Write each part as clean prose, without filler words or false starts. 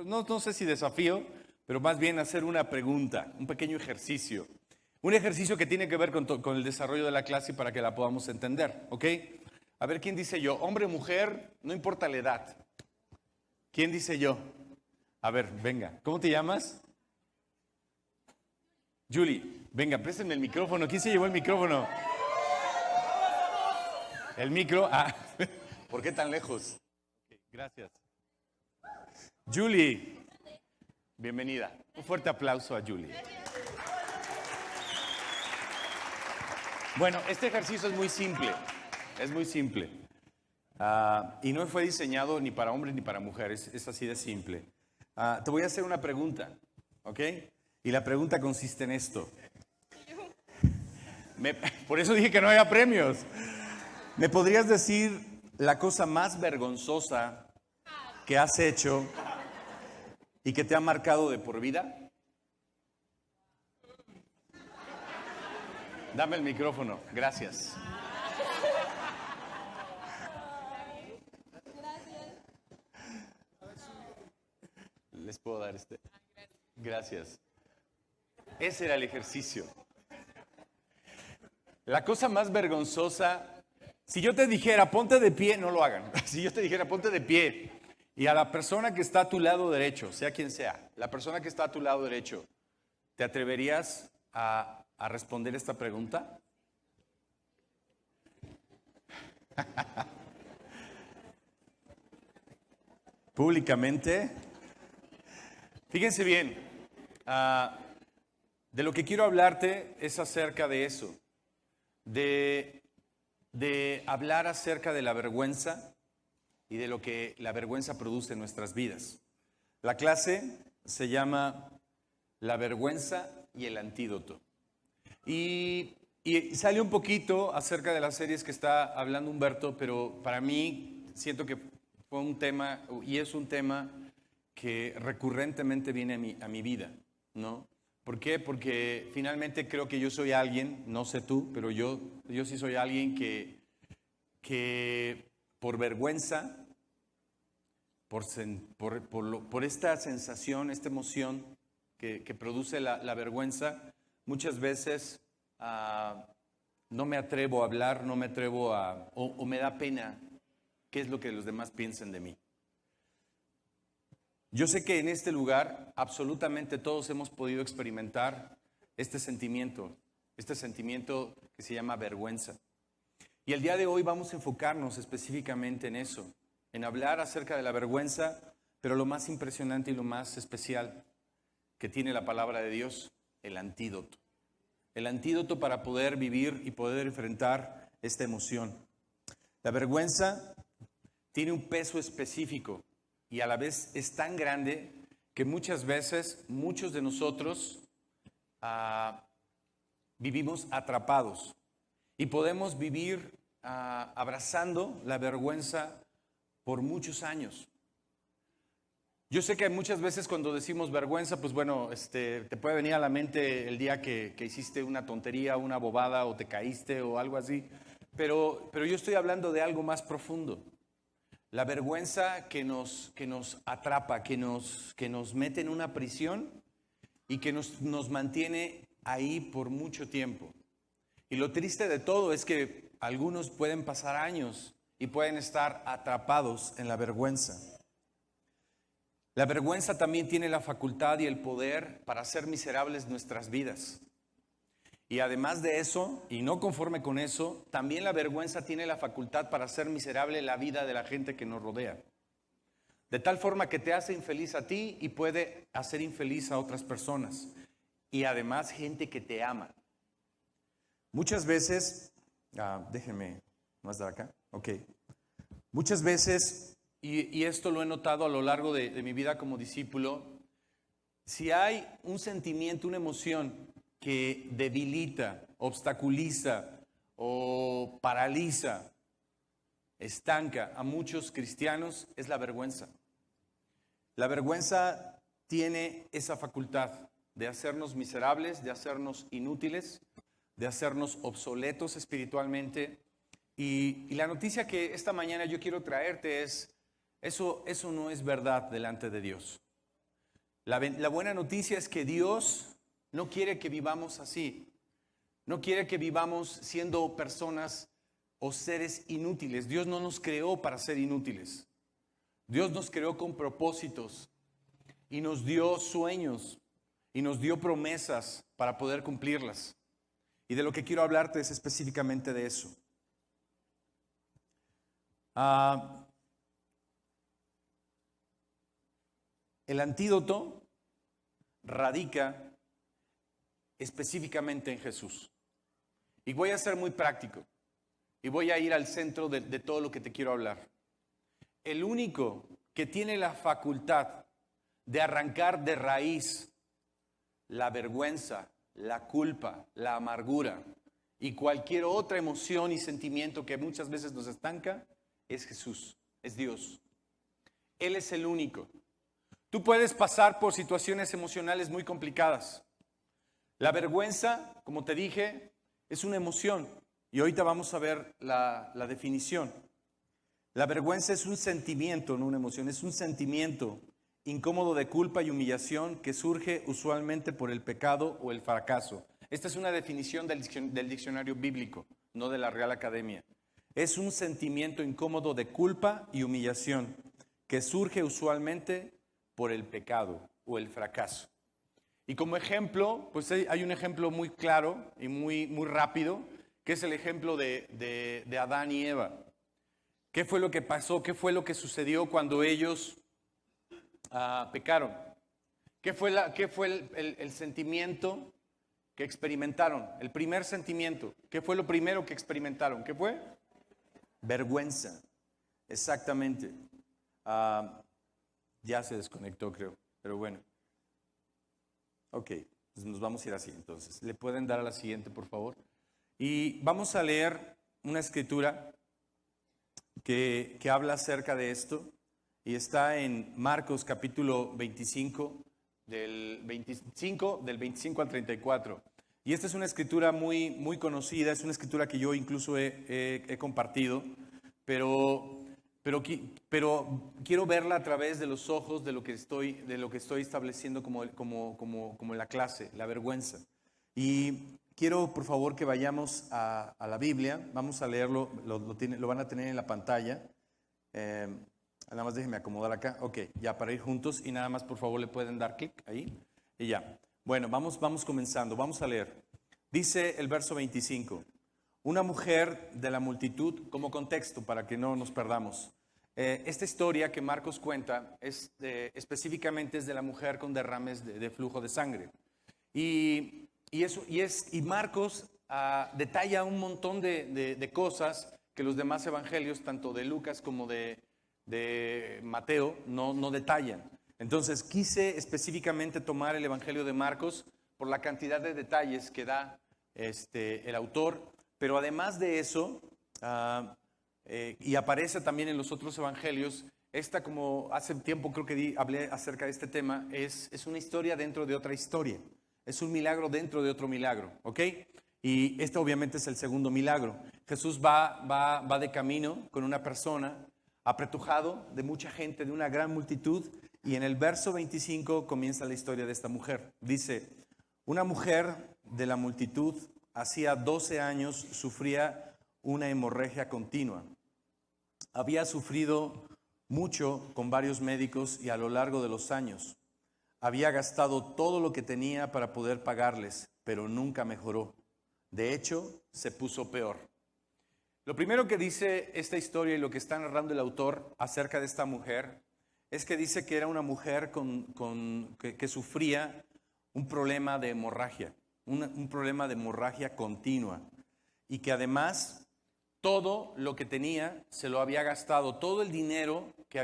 no sé si desafío, pero más bien hacer una pregunta, un pequeño ejercicio. Un ejercicio que tiene que ver con el desarrollo de la clase para que la podamos entender, ¿ok? A ver, ¿quién dice yo? Hombre o mujer, no importa la edad. ¿Quién dice yo? A ver, venga. ¿Cómo te llamas? Julie, venga, préstenme el micrófono. ¿Quién se llevó el micrófono? El micro. Ah, ¿por qué tan lejos? Okay, gracias. Julie, bienvenida. Un fuerte aplauso a Julie. Bueno, este ejercicio es muy simple. Es muy simple. Y no fue diseñado ni para hombres ni para mujeres. Es así de simple. Te voy a hacer una pregunta, ¿ok? Y la pregunta consiste en esto. Por eso dije que no había premios. ¿Me podrías decir la cosa más vergonzosa que has hecho y que te ha marcado de por vida? Dame el micrófono, gracias. Les puedo dar este. Gracias. Ese era el ejercicio. La cosa más vergonzosa, si yo te dijera ponte de pie, no lo hagan. Si yo te dijera ponte de pie y a la persona que está a tu lado derecho, sea quien sea, la persona que está a tu lado derecho, ¿te atreverías a responder esta pregunta? Públicamente. Fíjense bien, de lo que quiero hablarte es acerca de eso, de hablar acerca de la vergüenza y de lo que la vergüenza produce en nuestras vidas. La clase se llama La vergüenza y el antídoto. Y sale un poquito acerca de las series que está hablando Humberto, pero para mí siento que fue un tema, y es un tema que recurrentemente viene a mi vida, ¿no? ¿Por qué? Porque finalmente creo que yo soy alguien, no sé tú, pero yo sí soy alguien que por vergüenza, por esta sensación, esta emoción que produce la vergüenza, muchas veces no me atrevo a hablar, no me atrevo o me da pena qué es lo que los demás piensen de mí. Yo sé que en este lugar absolutamente todos hemos podido experimentar este sentimiento que se llama vergüenza. Y el día de hoy vamos a enfocarnos específicamente en eso, en hablar acerca de la vergüenza, pero lo más impresionante y lo más especial que tiene la palabra de Dios, el antídoto. El antídoto para poder vivir y poder enfrentar esta emoción. La vergüenza tiene un peso específico y a la vez es tan grande que muchas veces muchos de nosotros vivimos atrapados y podemos vivir abrazando la vergüenza por muchos años. Yo sé que muchas veces cuando decimos vergüenza, pues bueno, te puede venir a la mente el día que hiciste una tontería, una bobada o te caíste o algo así, pero yo estoy hablando de algo más profundo. La vergüenza que nos atrapa, que nos mete en una prisión y que nos mantiene ahí por mucho tiempo. Y lo triste de todo es que algunos pueden pasar años y pueden estar atrapados en la vergüenza. La vergüenza también tiene la facultad y el poder para hacer miserables nuestras vidas. Y además de eso, y no conforme con eso, también la vergüenza tiene la facultad para hacer miserable la vida de la gente que nos rodea. De tal forma que te hace infeliz a ti y puede hacer infeliz a otras personas. Y además gente que te ama. Muchas veces, déjenme más de acá, ok. Muchas veces, y esto lo he notado a lo largo de mi vida como discípulo, si hay un sentimiento, una emoción que debilita, obstaculiza o paraliza, estanca a muchos cristianos, es la vergüenza. La vergüenza tiene esa facultad de hacernos miserables, de hacernos inútiles, de hacernos obsoletos espiritualmente. Y la noticia que esta mañana yo quiero traerte es, eso no es verdad delante de Dios. La buena noticia es que Dios no quiere que vivamos así. No quiere que vivamos siendo personas o seres inútiles. Dios no nos creó para ser inútiles. Dios nos creó con propósitos y nos dio sueños y nos dio promesas para poder cumplirlas. Y de lo que quiero hablarte es específicamente de eso. El antídoto radica específicamente en Jesús. Y voy a ser muy práctico. Y voy a ir al centro de todo lo que te quiero hablar. El único que tiene la facultad de arrancar de raíz la vergüenza, la culpa, la amargura y cualquier otra emoción y sentimiento que muchas veces nos estanca, es Jesús, es Dios. Él es el único. Tú puedes pasar por situaciones emocionales muy complicadas. La vergüenza, como te dije, es una emoción. Y ahorita vamos a ver la definición. La vergüenza es un sentimiento, no una emoción. Es un sentimiento incómodo de culpa y humillación que surge usualmente por el pecado o el fracaso. Esta es una definición del diccionario bíblico, no de la Real Academia. Es un sentimiento incómodo de culpa y humillación que surge usualmente por el pecado o el fracaso. Y como ejemplo, pues hay un ejemplo muy claro y muy rápido, que es el ejemplo de Adán y Eva. ¿Qué fue lo que pasó? ¿Qué fue lo que sucedió cuando ellos pecaron? ¿Qué fue el sentimiento que experimentaron? El primer sentimiento. ¿Qué fue lo primero que experimentaron? ¿Qué fue? Vergüenza. Exactamente. Ya se desconectó, creo. Pero bueno. Ok, pues nos vamos a ir así entonces. ¿Le pueden dar a la siguiente, por favor? Y vamos a leer una escritura que habla acerca de esto. Y está en Marcos capítulo 25, del 25 al 34. Y esta es una escritura muy conocida, es una escritura que yo incluso he compartido, pero quiero verla a través de los ojos de lo que estoy estableciendo como la clase, la vergüenza. Y quiero, por favor, que vayamos a la Biblia. Vamos a leerlo, lo van a tener en la pantalla. Nada más déjenme acomodar acá. Ok, ya para ir juntos. Y nada más, por favor, le pueden dar clic ahí. Y ya. Bueno, vamos comenzando. Vamos a leer. Dice el verso 25. Una mujer de la multitud, como contexto para que no nos perdamos. Esta historia que Marcos cuenta específicamente es de la mujer con derrames de flujo de sangre. Y Marcos detalla un montón de cosas que los demás evangelios, tanto de Lucas como de Mateo, no detallan. Entonces quise específicamente tomar el evangelio de Marcos por la cantidad de detalles que da el autor. Pero además de eso, y aparece también en los otros evangelios, como hace tiempo creo que hablé acerca de este tema, es una historia dentro de otra historia. Es un milagro dentro de otro milagro, ¿ok? Y este obviamente es el segundo milagro. Jesús va de camino con una persona apretujado de mucha gente, de una gran multitud, y en el verso 25 comienza la historia de esta mujer. Dice, una mujer de la multitud hacía 12 años sufría una hemorragia continua. Había sufrido mucho con varios médicos y a lo largo de los años había gastado todo lo que tenía para poder pagarles, pero nunca mejoró. De hecho, se puso peor. Lo primero que dice esta historia y lo que está narrando el autor acerca de esta mujer es que dice que era una mujer que sufría un problema de hemorragia. Un problema de hemorragia continua y que además todo lo que tenía se lo había gastado, todo el dinero que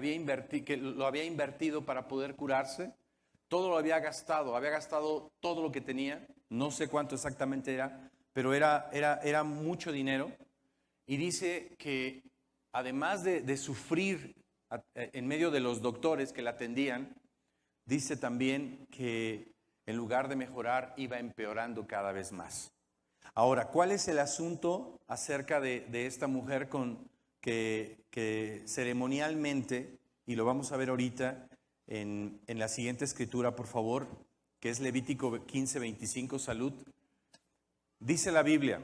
lo había invertido para poder curarse, todo lo había gastado todo lo que tenía, no sé cuánto exactamente era, pero era mucho dinero. Y dice que además de sufrir en medio de los doctores que la atendían, dice también que en lugar de mejorar, iba empeorando cada vez más. Ahora, ¿cuál es el asunto acerca de esta mujer que ceremonialmente, y lo vamos a ver ahorita, en la siguiente escritura, por favor, que es Levítico 15:25, salud. Dice la Biblia,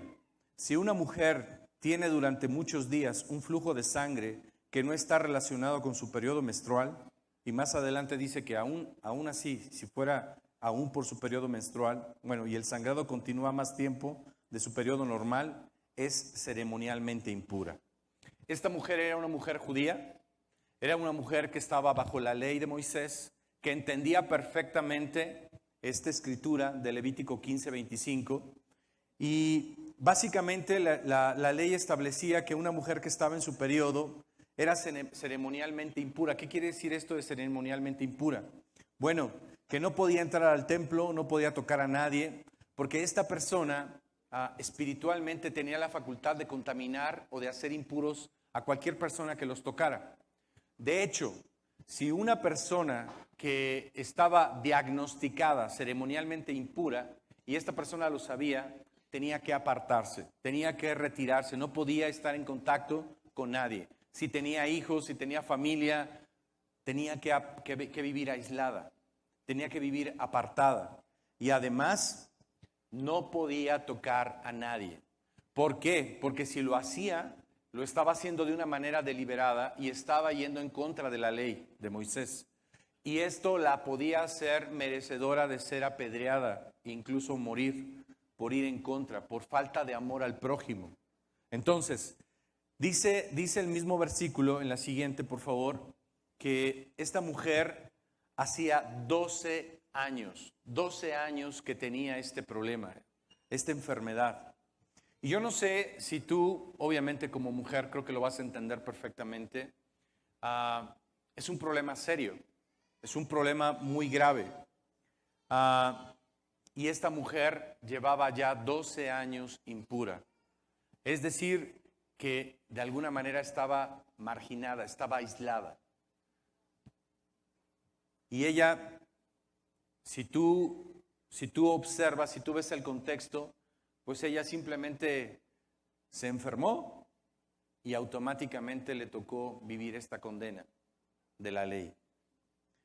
si una mujer tiene durante muchos días un flujo de sangre que no está relacionado con su periodo menstrual, y más adelante dice que aún así, si fuera aún por su periodo menstrual, bueno, y el sangrado continúa más tiempo de su periodo normal, es ceremonialmente impura. Esta mujer era una mujer judía, era una mujer que estaba bajo la ley de Moisés, que entendía perfectamente esta escritura de Levítico 15:25, y básicamente la ley establecía que una mujer que estaba en su periodo era ceremonialmente impura. ¿Qué quiere decir esto de ceremonialmente impura? Bueno, que no podía entrar al templo, no podía tocar a nadie, porque esta persona espiritualmente tenía la facultad de contaminar o de hacer impuros a cualquier persona que los tocara. De hecho, si una persona que estaba diagnosticada ceremonialmente impura, y esta persona lo sabía, tenía que apartarse, tenía que retirarse, no podía estar en contacto con nadie. Si tenía hijos, si tenía familia, tenía que vivir aislada, tenía que vivir apartada. Y además, no podía tocar a nadie. ¿Por qué? Porque si lo hacía, lo estaba haciendo de una manera deliberada y estaba yendo en contra de la ley de Moisés. Y esto la podía hacer merecedora de ser apedreada, incluso morir por ir en contra, por falta de amor al prójimo. Entonces, dice el mismo versículo en la siguiente, por favor, que esta mujer hacía 12 años que tenía este problema, esta enfermedad. Y yo no sé si tú, obviamente como mujer, creo que lo vas a entender perfectamente, es un problema serio, es un problema muy grave. Y esta mujer llevaba ya 12 años impura. Es decir, que de alguna manera estaba marginada, estaba aislada. Y ella, si tú observas, si tú ves el contexto, pues ella simplemente se enfermó y automáticamente le tocó vivir esta condena de la ley.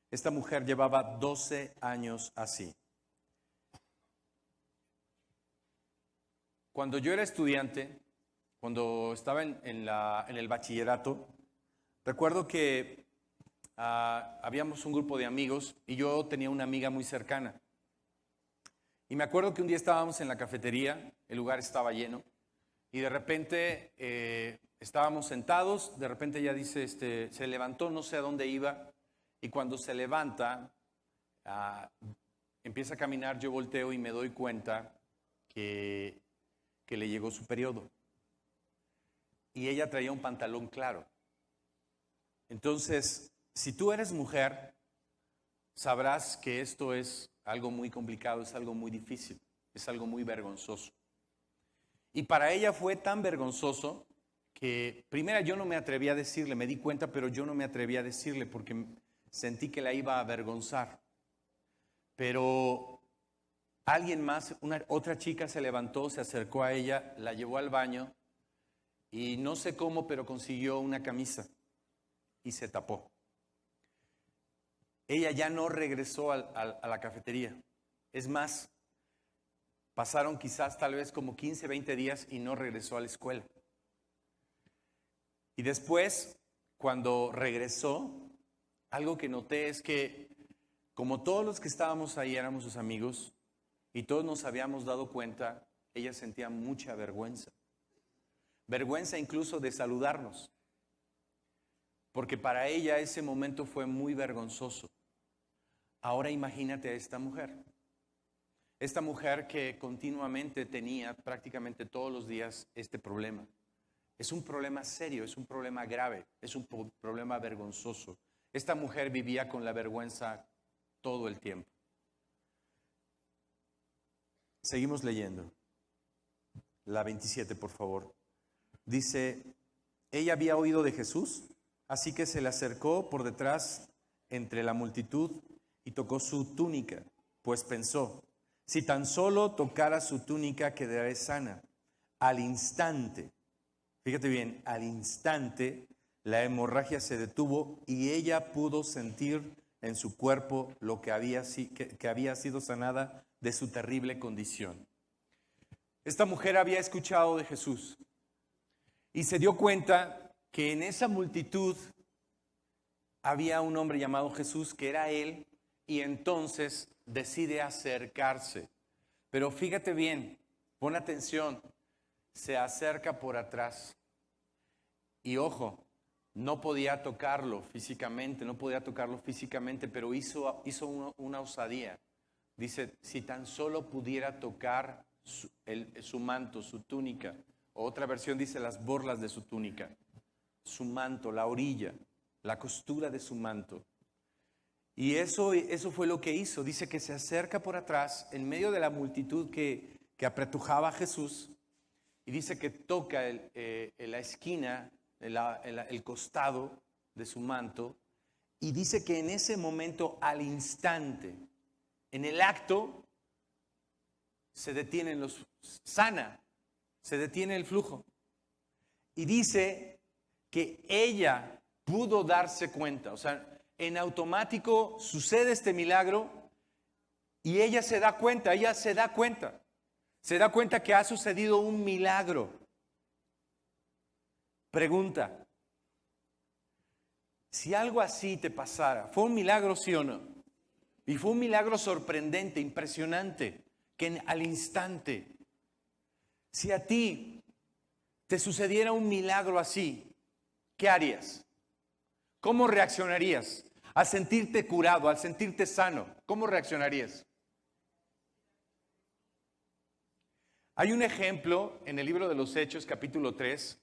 Esta mujer llevaba 12 años así. Cuando yo era estudiante, cuando estaba en el bachillerato, recuerdo que habíamos un grupo de amigos y yo tenía una amiga muy cercana. Y me acuerdo que un día estábamos en la cafetería, el lugar estaba lleno, y de repente estábamos sentados, de repente ella dice, se levantó, no sé a dónde iba, y cuando se levanta, empieza a caminar, yo volteo y me doy cuenta que le llegó su periodo. Y ella traía un pantalón claro. Entonces, si tú eres mujer, sabrás que esto es algo muy complicado, es algo muy difícil, es algo muy vergonzoso. Y para ella fue tan vergonzoso que, primero yo no me atreví a decirle, me di cuenta, pero yo no me atreví a decirle porque sentí que la iba a avergonzar. Pero alguien más, otra chica se levantó, se acercó a ella, la llevó al baño y no sé cómo, pero consiguió una camisa y se tapó. Ella ya no regresó a la cafetería. Es más, pasaron quizás tal vez como 15, 20 días y no regresó a la escuela. Y después, cuando regresó, algo que noté es que como todos los que estábamos ahí éramos sus amigos y todos nos habíamos dado cuenta, ella sentía mucha vergüenza. Vergüenza incluso de saludarnos. Porque para ella ese momento fue muy vergonzoso. Ahora imagínate a esta mujer. Esta mujer que continuamente tenía prácticamente todos los días este problema. Es un problema serio, es un problema grave, es un problema vergonzoso. Esta mujer vivía con la vergüenza todo el tiempo. Seguimos leyendo. La 27, por favor. Dice, ella había oído de Jesús, así que se le acercó por detrás entre la multitud y tocó su túnica, pues pensó, si tan solo tocara su túnica quedaré sana. Al instante, fíjate bien, al instante la hemorragia se detuvo y ella pudo sentir en su cuerpo lo que había sido sanada de su terrible condición. Esta mujer había escuchado de Jesús y se dio cuenta que en esa multitud había un hombre llamado Jesús, que era él, y entonces decide acercarse. Pero fíjate bien, pon atención, se acerca por atrás. Y ojo, no podía tocarlo físicamente, pero hizo una osadía. Dice, si tan solo pudiera tocar su manto, su túnica. O otra versión dice las borlas de su túnica. Su manto, la orilla, la costura de su manto. Y eso fue lo que hizo. Dice que se acerca por atrás, en medio de la multitud que apretujaba a Jesús. Y dice que toca la esquina, el costado de su manto. Y dice que en ese momento, al instante, en el acto, se detiene se detiene el flujo. Y dice que ella pudo darse cuenta, o sea, en automático sucede este milagro y ella se da cuenta que ha sucedido un milagro. Pregunta, si algo así te pasara, ¿fue un milagro sí o no? Y fue un milagro sorprendente, impresionante, que al instante, si a ti te sucediera un milagro así, ¿qué harías? ¿Cómo reaccionarías? Al sentirte curado, al sentirte sano, ¿cómo reaccionarías? Hay un ejemplo en el libro de los Hechos, capítulo 3,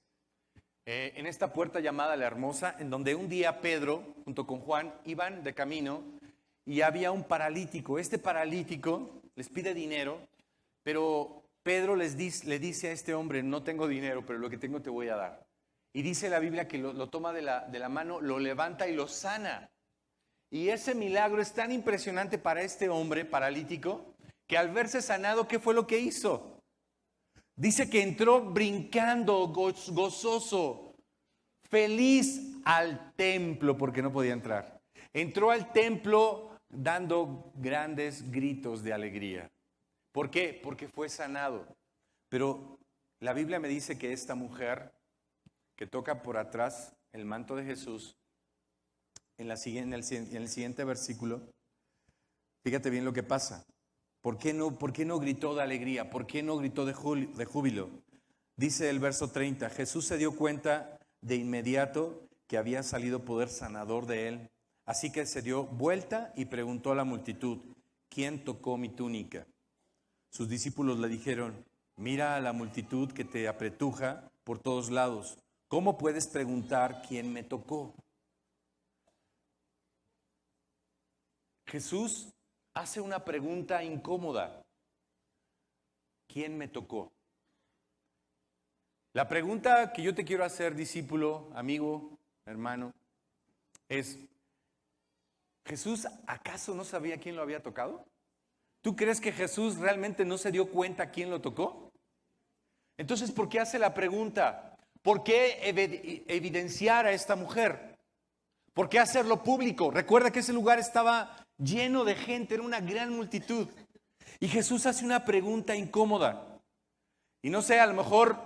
en esta puerta llamada La Hermosa, en donde un día Pedro, junto con Juan, iban de camino y había un paralítico. Este paralítico les pide dinero, pero Pedro le dice a este hombre, no tengo dinero, pero lo que tengo te voy a dar. Y dice la Biblia que lo toma de la mano, lo levanta y lo sana. Y ese milagro es tan impresionante para este hombre paralítico, que al verse sanado, ¿qué fue lo que hizo? Dice que entró brincando, gozoso, feliz al templo, porque no podía entrar. Entró al templo dando grandes gritos de alegría. ¿Por qué? Porque fue sanado. Pero la Biblia me dice que esta mujer que toca por atrás el manto de Jesús, en el siguiente versículo, fíjate bien lo que pasa. ¿Por qué no gritó de alegría? ¿Por qué no gritó de júbilo? Dice el verso 30, Jesús se dio cuenta de inmediato que había salido poder sanador de él. Así que se dio vuelta y preguntó a la multitud, ¿quién tocó mi túnica? Sus discípulos le dijeron, mira a la multitud que te apretuja por todos lados. ¿Cómo puedes preguntar quién me tocó? Jesús hace una pregunta incómoda. ¿Quién me tocó? La pregunta que yo te quiero hacer, discípulo, amigo, hermano, es, ¿Jesús acaso no sabía quién lo había tocado? ¿Tú crees que Jesús realmente no se dio cuenta quién lo tocó? Entonces, ¿por qué hace la pregunta? ¿Por qué evidenciar a esta mujer? ¿Por qué hacerlo público? Recuerda que ese lugar estaba lleno de gente, era una gran multitud. Y Jesús hace una pregunta incómoda. Y no sé, a lo mejor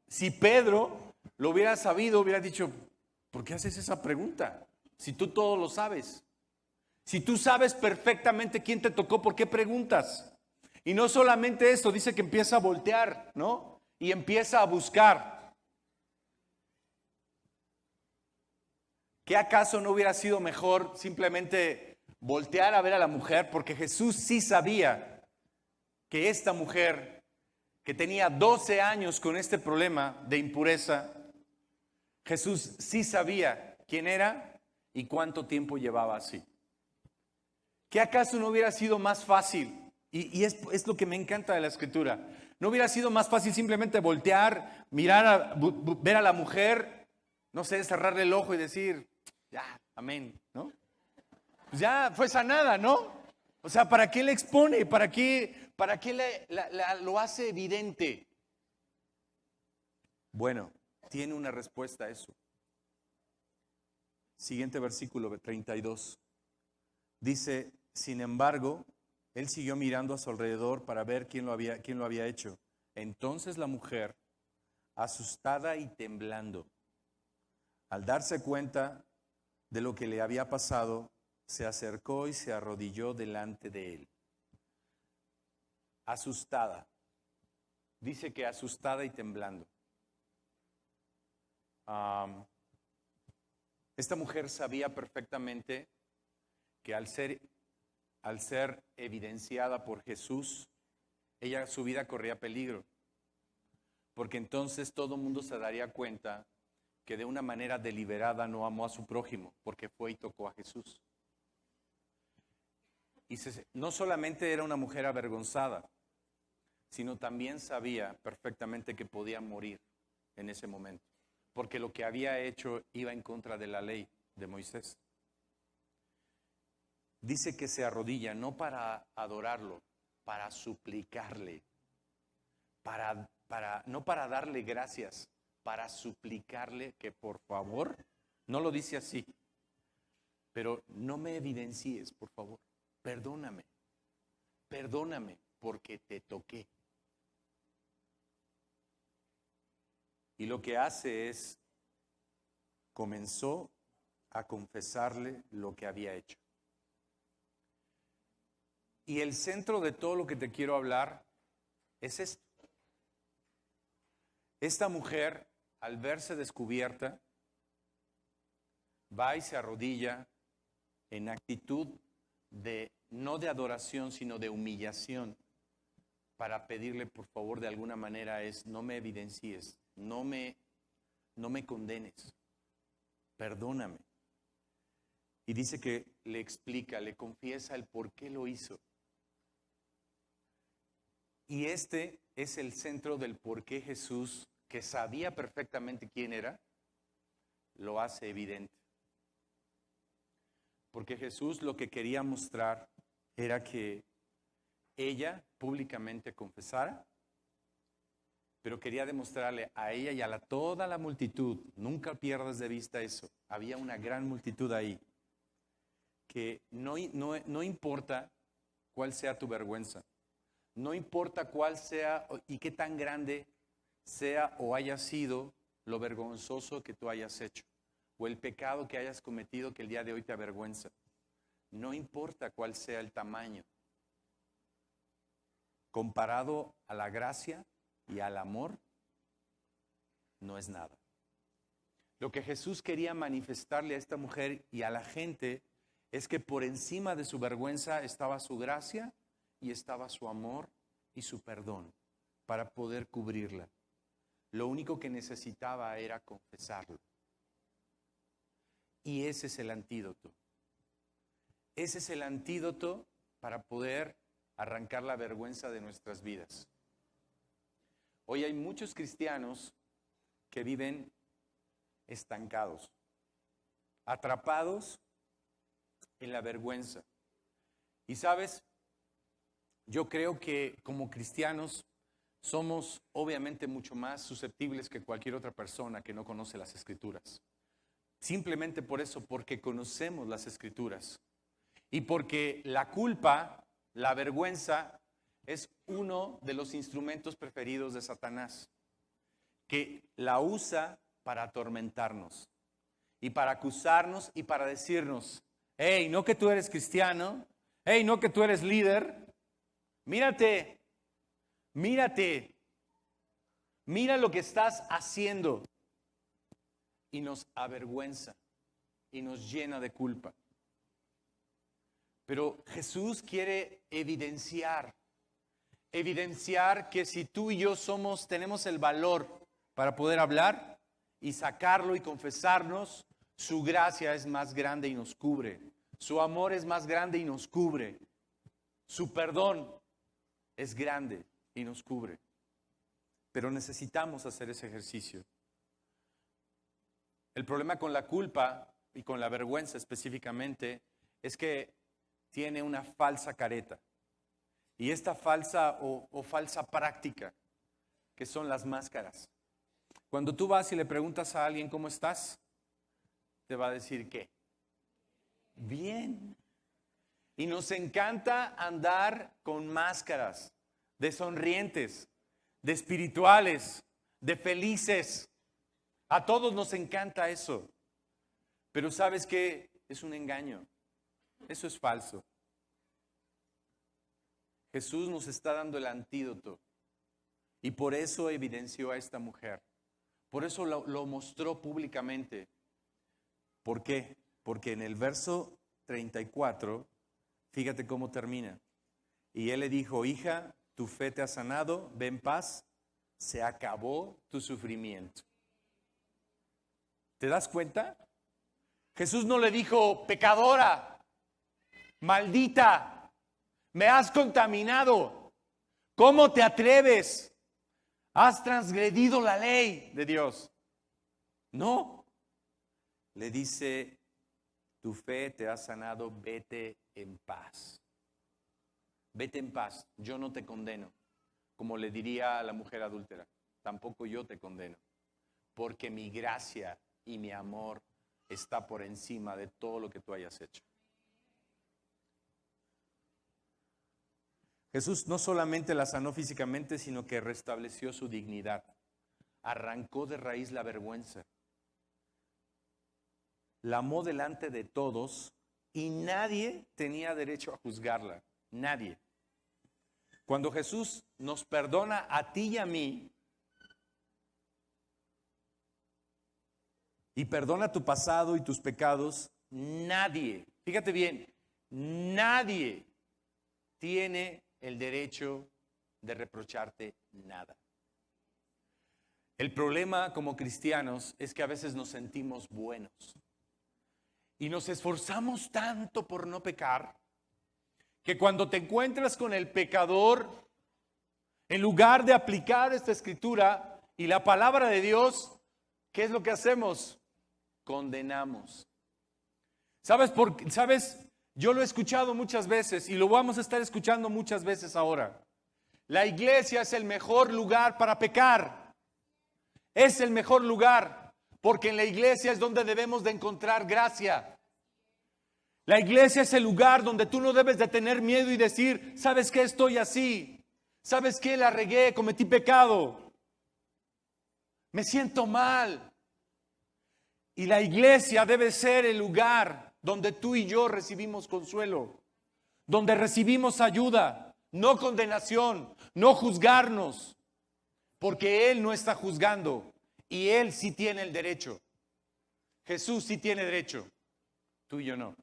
si Pedro lo hubiera sabido, hubiera dicho, ¿por qué haces esa pregunta? Si tú todo lo sabes. Si tú sabes perfectamente quién te tocó, ¿por qué preguntas? Y no solamente eso, dice que empieza a voltear, ¿no? Y empieza a buscar. ¿Qué acaso no hubiera sido mejor simplemente voltear a ver a la mujer? Porque Jesús sí sabía que esta mujer, que tenía 12 años con este problema de impureza, Jesús sí sabía quién era y cuánto tiempo llevaba así. ¿Qué acaso no hubiera sido más fácil? Y es lo que me encanta de la Escritura. ¿No hubiera sido más fácil simplemente voltear, ver a la mujer, no sé, cerrarle el ojo y decir, ya, amén, ¿no? Pues ya fue sanada, ¿no? O sea, ¿para qué le expone? ¿Para qué lo hace evidente? Bueno, tiene una respuesta a eso. Siguiente versículo 32. Dice, sin embargo, él siguió mirando a su alrededor para ver quién lo había hecho. Entonces la mujer, asustada y temblando, al darse cuenta de lo que le había pasado, se acercó y se arrodilló delante de él. Asustada. Dice que asustada y temblando. Esta mujer sabía perfectamente que al ser evidenciada por Jesús, su vida corría peligro. Porque entonces todo el mundo se daría cuenta que de una manera deliberada no amó a su prójimo, porque fue y tocó a Jesús. Y no solamente era una mujer avergonzada, sino también sabía perfectamente que podía morir en ese momento, porque lo que había hecho iba en contra de la ley de Moisés. Dice que se arrodilla no para adorarlo, para suplicarle, no para darle gracias, para suplicarle que por favor, no lo dice así, pero no me evidencies, por favor, perdóname porque te toqué. Y lo que hace es, comenzó a confesarle lo que había hecho. Y el centro de todo lo que te quiero hablar es esto. Esta mujer, al verse descubierta, va y se arrodilla en actitud no de adoración, sino de humillación, para pedirle por favor de alguna manera no me evidencies, no me condenes, perdóname. Y dice que le explica, le confiesa el por qué lo hizo. Y este es el centro del por qué Jesús, que sabía perfectamente quién era, lo hace evidente. Porque Jesús lo que quería mostrar era que ella públicamente confesara, pero quería demostrarle a ella y a toda la multitud, nunca pierdas de vista eso, había una gran multitud ahí, que no importa cuál sea tu vergüenza, no importa cuál sea y qué tan grande sea o haya sido lo vergonzoso que tú hayas hecho, o el pecado que hayas cometido que el día de hoy te avergüenza. No importa cuál sea el tamaño, comparado a la gracia y al amor, no es nada. Lo que Jesús quería manifestarle a esta mujer y a la gente es que por encima de su vergüenza estaba su gracia y estaba su amor y su perdón para poder cubrirla. Lo único que necesitaba era confesarlo. Y ese es el antídoto. Ese es el antídoto para poder arrancar la vergüenza de nuestras vidas. Hoy hay muchos cristianos que viven estancados, atrapados en la vergüenza. Y sabes, yo creo que como cristianos somos obviamente mucho más susceptibles que cualquier otra persona que no conoce las Escrituras. Simplemente por eso, porque conocemos las Escrituras. Y porque la culpa, la vergüenza, es uno de los instrumentos preferidos de Satanás, que la usa para atormentarnos y para acusarnos y para decirnos, hey, no que tú eres cristiano, hey, no que tú eres líder, mírate, mira lo que estás haciendo. Y nos avergüenza y nos llena de culpa. Pero Jesús quiere evidenciar que si tú y yo tenemos el valor para poder hablar y sacarlo y confesarnos, su gracia es más grande y nos cubre. Su amor es más grande y nos cubre. Su perdón es grande y nos cubre. Pero necesitamos hacer ese ejercicio. El problema con la culpa y con la vergüenza específicamente es que tiene una falsa careta. Y esta falsa o falsa práctica, que son las máscaras. Cuando tú vas y le preguntas a alguien ¿cómo estás? Te va a decir ¿qué? Bien. Y nos encanta andar con máscaras de sonrientes, de espirituales, de felices. A todos nos encanta eso. Pero ¿sabes qué? Es un engaño. Eso es falso. Jesús nos está dando el antídoto. Y por eso evidenció a esta mujer. Por eso lo mostró públicamente. ¿Por qué? Porque en el verso 34, fíjate cómo termina. Y él le dijo, hija, tu fe te ha sanado, ve en paz, se acabó tu sufrimiento. ¿Te das cuenta? Jesús no le dijo, pecadora, maldita, me has contaminado, ¿cómo te atreves? Has transgredido la ley de Dios. No, le dice, tu fe te ha sanado, vete en paz. Vete en paz, yo no te condeno, como le diría a la mujer adúltera, tampoco yo te condeno, porque mi gracia y mi amor está por encima de todo lo que tú hayas hecho. Jesús no solamente la sanó físicamente, sino que restableció su dignidad, arrancó de raíz la vergüenza, la amó delante de todos y nadie tenía derecho a juzgarla, nadie. Cuando Jesús nos perdona a ti y a mí, y perdona tu pasado y tus pecados, nadie, fíjate bien, nadie tiene el derecho de reprocharte nada. El problema como cristianos es que a veces nos sentimos buenos y nos esforzamos tanto por no pecar, que cuando te encuentras con el pecador, en lugar de aplicar esta escritura y la palabra de Dios, ¿qué es lo que hacemos? Condenamos. ¿Sabes? Yo lo he escuchado muchas veces y lo vamos a estar escuchando muchas veces ahora. La iglesia es el mejor lugar para pecar. Es el mejor lugar, porque en la iglesia es donde debemos de encontrar gracia. La iglesia es el lugar donde tú no debes de tener miedo y decir, ¿sabes qué? Estoy así. ¿Sabes qué? La regué, cometí pecado. Me siento mal. Y la iglesia debe ser el lugar donde tú y yo recibimos consuelo, donde recibimos ayuda, no condenación, no juzgarnos, porque Él no está juzgando y Él sí tiene el derecho. Jesús sí tiene derecho, tú y yo no.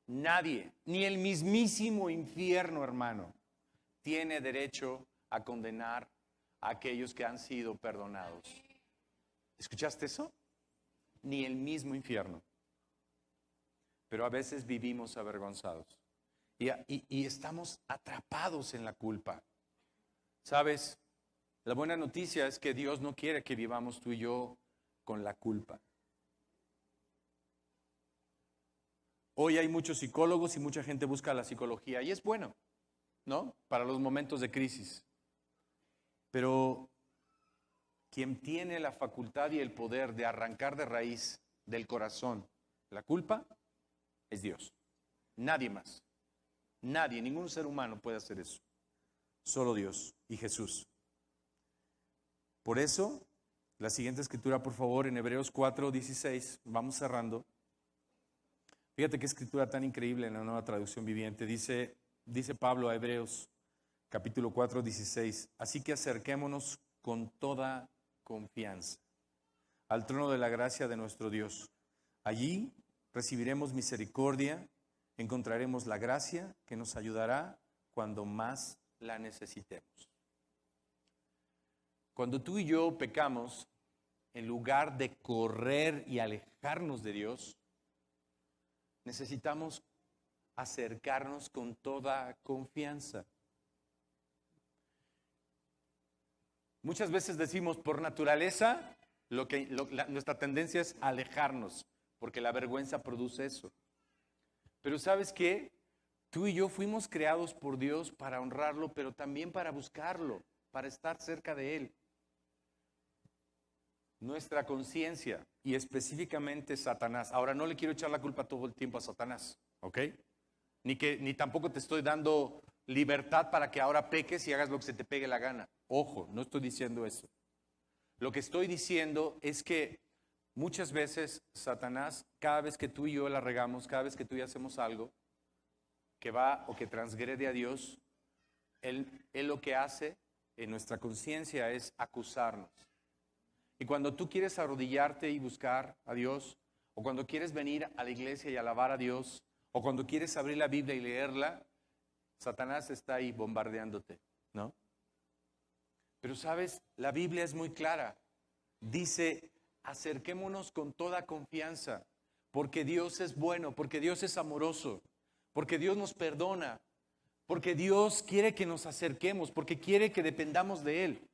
Nadie, ni el mismísimo infierno, hermano, tiene derecho a condenar a aquellos que han sido perdonados. ¿Escuchaste eso? Ni el mismo infierno. Pero a veces vivimos avergonzados y estamos atrapados en la culpa. ¿Sabes? La buena noticia es que Dios no quiere que vivamos tú y yo con la culpa. Hoy hay muchos psicólogos y mucha gente busca la psicología y es bueno, ¿no? Para los momentos de crisis. Pero quien tiene la facultad y el poder de arrancar de raíz del corazón la culpa es Dios. Nadie más. Nadie, ningún ser humano puede hacer eso. Solo Dios y Jesús. Por eso, la siguiente escritura, por favor, en Hebreos 4:16, vamos cerrando. Fíjate qué escritura tan increíble en la Nueva Traducción Viviente. Dice Pablo a Hebreos, capítulo 4:16. Así que acerquémonos con toda confianza al trono de la gracia de nuestro Dios. Allí recibiremos misericordia, encontraremos la gracia que nos ayudará cuando más la necesitemos. Cuando tú y yo pecamos, en lugar de correr y alejarnos de Dios, necesitamos acercarnos con toda confianza. Muchas veces decimos, por naturaleza, nuestra tendencia es alejarnos, porque la vergüenza produce eso. Pero ¿sabes qué? Tú y yo fuimos creados por Dios para honrarlo, pero también para buscarlo, para estar cerca de Él. Nuestra conciencia y específicamente Satanás. Ahora no le quiero echar la culpa todo el tiempo a Satanás, ¿ok? ni tampoco te estoy dando libertad para que ahora peques y hagas lo que se te pegue la gana. Ojo, no estoy diciendo eso. Lo que estoy diciendo es que muchas veces Satanás, cada vez que tú y yo la regamos, cada vez que tú y yo hacemos algo que va o que transgrede a Dios, él lo que hace en nuestra conciencia es acusarnos. Y cuando tú quieres arrodillarte y buscar a Dios, o cuando quieres venir a la iglesia y alabar a Dios, o cuando quieres abrir la Biblia y leerla, Satanás está ahí bombardeándote, ¿no? Pero sabes, la Biblia es muy clara. Dice, acerquémonos con toda confianza, porque Dios es bueno, porque Dios es amoroso, porque Dios nos perdona, porque Dios quiere que nos acerquemos, porque quiere que dependamos de Él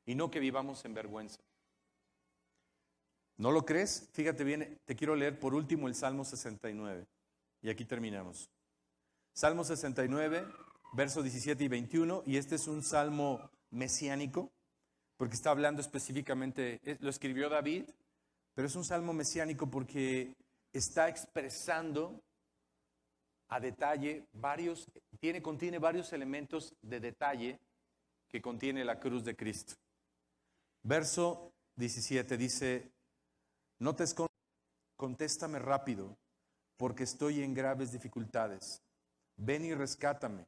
y no que vivamos en vergüenza. ¿No lo crees? Fíjate bien, te quiero leer por último el Salmo 69 y aquí terminamos. Salmo 69, versos 17 y 21, y este es un salmo mesiánico, porque está hablando específicamente, lo escribió David, pero es un salmo mesiánico porque está expresando a detalle contiene varios elementos de detalle que contiene la cruz de Cristo. Verso 17 dice, no te escondas, contéstame rápido, porque estoy en graves dificultades. Ven y rescátame,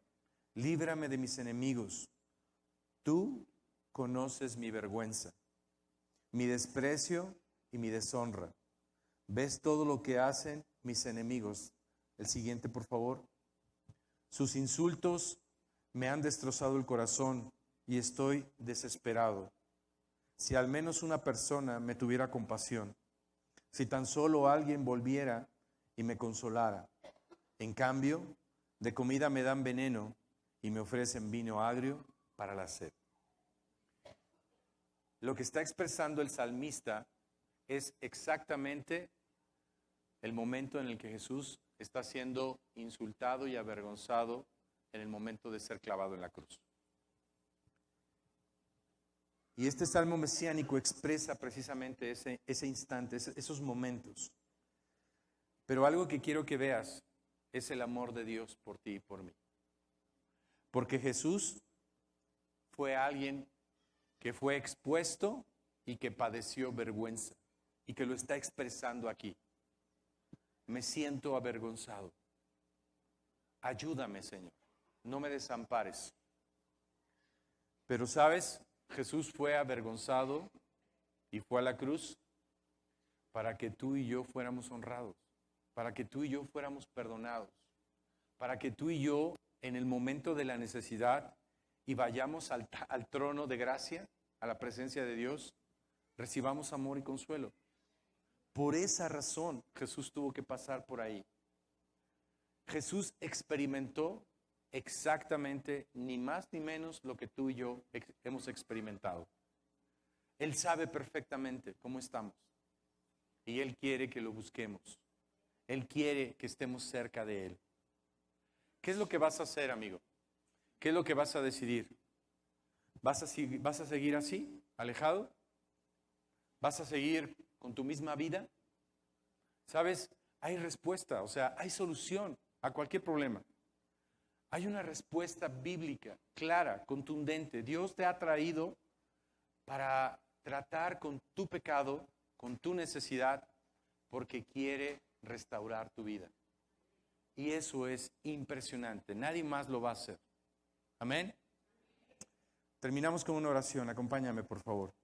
líbrame de mis enemigos. Tú conoces mi vergüenza, mi desprecio y mi deshonra. ¿Ves todo lo que hacen mis enemigos? El siguiente, por favor. Sus insultos me han destrozado el corazón y estoy desesperado. Si al menos una persona me tuviera compasión, si tan solo alguien volviera y me consolara. En cambio, de comida me dan veneno y me ofrecen vino agrio para la sed. Lo que está expresando el salmista es exactamente el momento en el que Jesús está siendo insultado y avergonzado en el momento de ser clavado en la cruz. Y este salmo mesiánico expresa precisamente ese instante, esos momentos. Pero algo que quiero que veas es el amor de Dios por ti y por mí. Porque Jesús fue alguien que fue expuesto y que padeció vergüenza y que lo está expresando aquí. Me siento avergonzado. Ayúdame, Señor. No me desampares. Pero ¿sabes? Jesús fue avergonzado y fue a la cruz para que tú y yo fuéramos honrados, para que tú y yo fuéramos perdonados, para que tú y yo en el momento de la necesidad y vayamos al trono de gracia, a la presencia de Dios, recibamos amor y consuelo. Por esa razón Jesús tuvo que pasar por ahí. Jesús experimentó exactamente ni más ni menos lo que tú y yo hemos experimentado. Él sabe perfectamente cómo estamos y Él quiere que lo busquemos. Él quiere que estemos cerca de Él. ¿Qué es lo que vas a hacer, amigo? ¿Qué es lo que vas a decidir? ¿Vas a seguir así, alejado? ¿Vas a seguir con tu misma vida? ¿Sabes? Hay respuesta, o sea, hay solución a cualquier problema. Hay una respuesta bíblica, clara, contundente. Dios te ha traído para tratar con tu pecado, con tu necesidad, porque quiere restaurar tu vida. Y eso es impresionante. Nadie más lo va a hacer. Amén. Terminamos con una oración. Acompáñame, por favor.